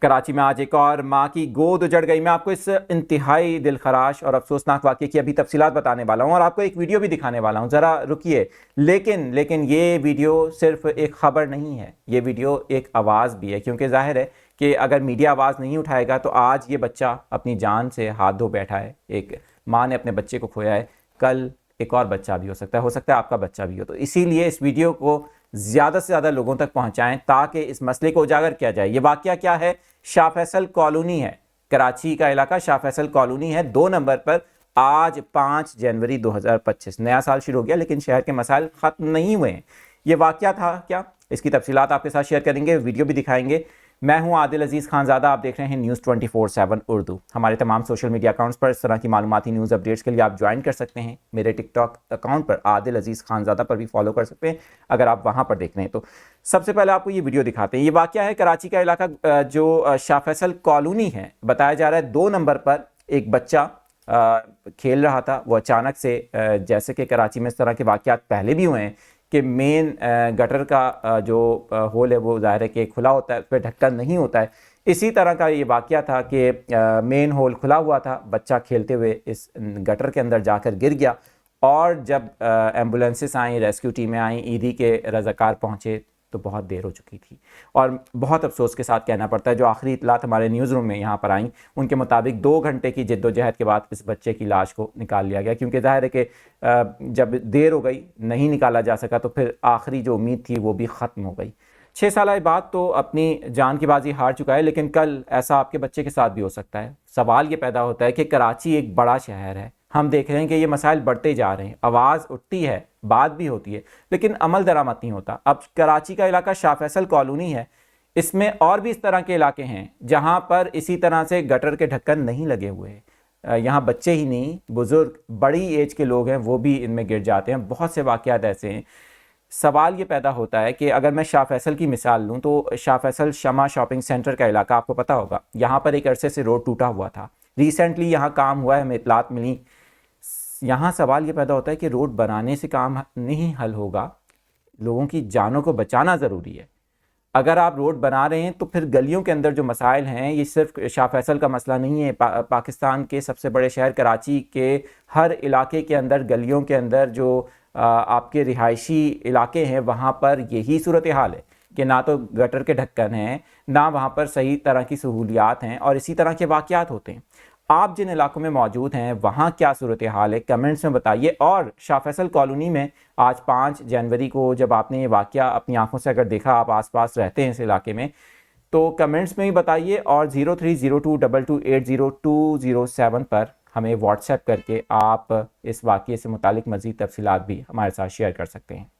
कराची में आज एक और मां की गोद उजड़ गई। मैं आपको इस इंतहाई दिलखराश और अफसोसनाक वाक़े की अभी तफसीलात बताने वाला हूं और आपको एक वीडियो भी दिखाने वाला हूं, ज़रा रुकिए। लेकिन ये वीडियो सिर्फ एक ख़बर नहीं है, ये वीडियो एक आवाज़ भी है, क्योंकि जाहिर है कि अगर मीडिया आवाज़ नहीं उठाएगा तो आज ये बच्चा अपनी जान से हाथ धो बैठा है। एक माँ ने अपने बच्चे को खोया है, कल एक और बच्चा भी हो सकता है आपका बच्चा भी हो। तो इसीलिए इस वीडियो को ज़्यादा से ज़्यादा लोगों तक पहुँचाएँ ताकि इस मसले को उजागर किया जाए। ये वाक़या क्या है? शाह फैसल कॉलोनी है, कराची का इलाका शाह फैसल कॉलोनी है। 2 नंबर पर आज 5 जनवरी 2025 नया साल शुरू हो गया, लेकिन शहर के मसाइल ख़त्म नहीं हुए हैं। ये वाक़या था क्या, इसकी तफसीलात आपके साथ शेयर करेंगे, वीडियो भी दिखाएंगे। मैं हूं आदिल अजीज़ खानज़ादा, आप देख रहे हैं न्यूज़ 24/7 उर्दू। हमारे तमाम सोशल मीडिया अकाउंट्स पर इस तरह की मालूमाती न्यूज़ अपडेट्स के लिए आप ज्वाइन कर सकते हैं। मेरे टिकटॉक अकाउंट पर आदिल अजीज़ खानज़ादा पर भी फॉलो कर सकते हैं अगर आप वहां पर देख रहे हैं तो। सबसे पहले आपको ये वीडियो दिखाते हैं। ये वाक़या है कराची का इलाका जो शाह फैसल कॉलोनी है। बताया जा रहा है 2 नंबर पर एक बच्चा खेल रहा था। वो अचानक से जैसे कि कराची में इस तरह के वाक़यात पहले भी हुए हैं कि मेन गटर का जो होल है वो ज़ाहिर है कि खुला होता है, उस पर ढक्कन नहीं होता है। इसी तरह का ये वाक़या था कि मेन होल खुला हुआ था, बच्चा खेलते हुए इस गटर के अंदर जाकर गिर गया और जब एम्बुलेंसेस आई, रेस्क्यू टीमें आई, ईदी के रज़ाकार पहुँचे तो बहुत देर हो चुकी थी। और बहुत अफसोस के साथ कहना पड़ता है, जो आखिरी इतलात हमारे न्यूज़ रूम में यहाँ पर आई, उनके मुताबिक 2 घंटे की जद्दोजहद के बाद इस बच्चे की लाश को निकाल लिया गया, क्योंकि ज़ाहिर है कि जब देर हो गई, नहीं निकाला जा सका, तो फिर आखिरी जो उम्मीद थी वो भी ख़त्म हो गई। 6 साल बाद तो अपनी जान की बाजी हार चुका है, लेकिन कल ऐसा आपके बच्चे के साथ भी हो सकता है। सवाल ये पैदा होता है कि कराची एक बड़ा शहर है, हम देख रहे हैं कि ये मसाइल बढ़ते जा रहे हैं, आवाज़ उठती है, बात भी होती है, लेकिन अमल दरामद नहीं होता। अब कराची का इलाका शाह फैसल कॉलोनी है, इसमें और भी इस तरह के इलाके हैं जहां पर इसी तरह से गटर के ढक्कन नहीं लगे हुए हैं। यहाँ बच्चे ही नहीं, बुज़ुर्ग, बड़ी एज के लोग हैं, वो भी इनमें गिर जाते हैं। बहुत से वाक़यात ऐसे हैं। सवाल ये पैदा होता है कि अगर मैं शाह फैसल की मिसाल लूँ तो शाह फैसल शमा शॉपिंग सेंटर का इलाका आपको पता होगा, यहाँ पर एक अरसे से रोड टूटा हुआ था। रिसेंटली यहाँ काम हुआ है, हमें इतलात मिली। यहाँ सवाल ये पैदा होता है कि रोड बनाने से काम नहीं हल होगा, लोगों की जानों को बचाना ज़रूरी है। अगर आप रोड बना रहे हैं तो फिर गलियों के अंदर जो मसाइल हैं, ये सिर्फ शाह फैसल का मसला नहीं है। पाकिस्तान के सबसे बड़े शहर कराची के हर इलाके के अंदर, गलियों के अंदर जो आपके रिहायशी इलाके हैं, वहाँ पर यही सूरत हाल है कि ना तो गटर के ढक्कन हैं, ना वहाँ पर सही तरह की सहूलियात हैं, और इसी तरह के वाक़यात होते हैं। आप जिन इलाकों में मौजूद हैं वहाँ क्या सूरत हाल है, कमेंट्स में बताइए। और शाह फैसल कॉलोनी में आज 5 जनवरी को जब आपने ये वाक़या अपनी आंखों से अगर देखा, आप आसपास रहते हैं इस इलाके में, तो कमेंट्स में ही बताइए। और 030222800207 पर हमें व्हाट्सएप करके आप इस वाक़ये से मुतालिक मज़ीद तफसीलात भी हमारे साथ शेयर कर सकते हैं।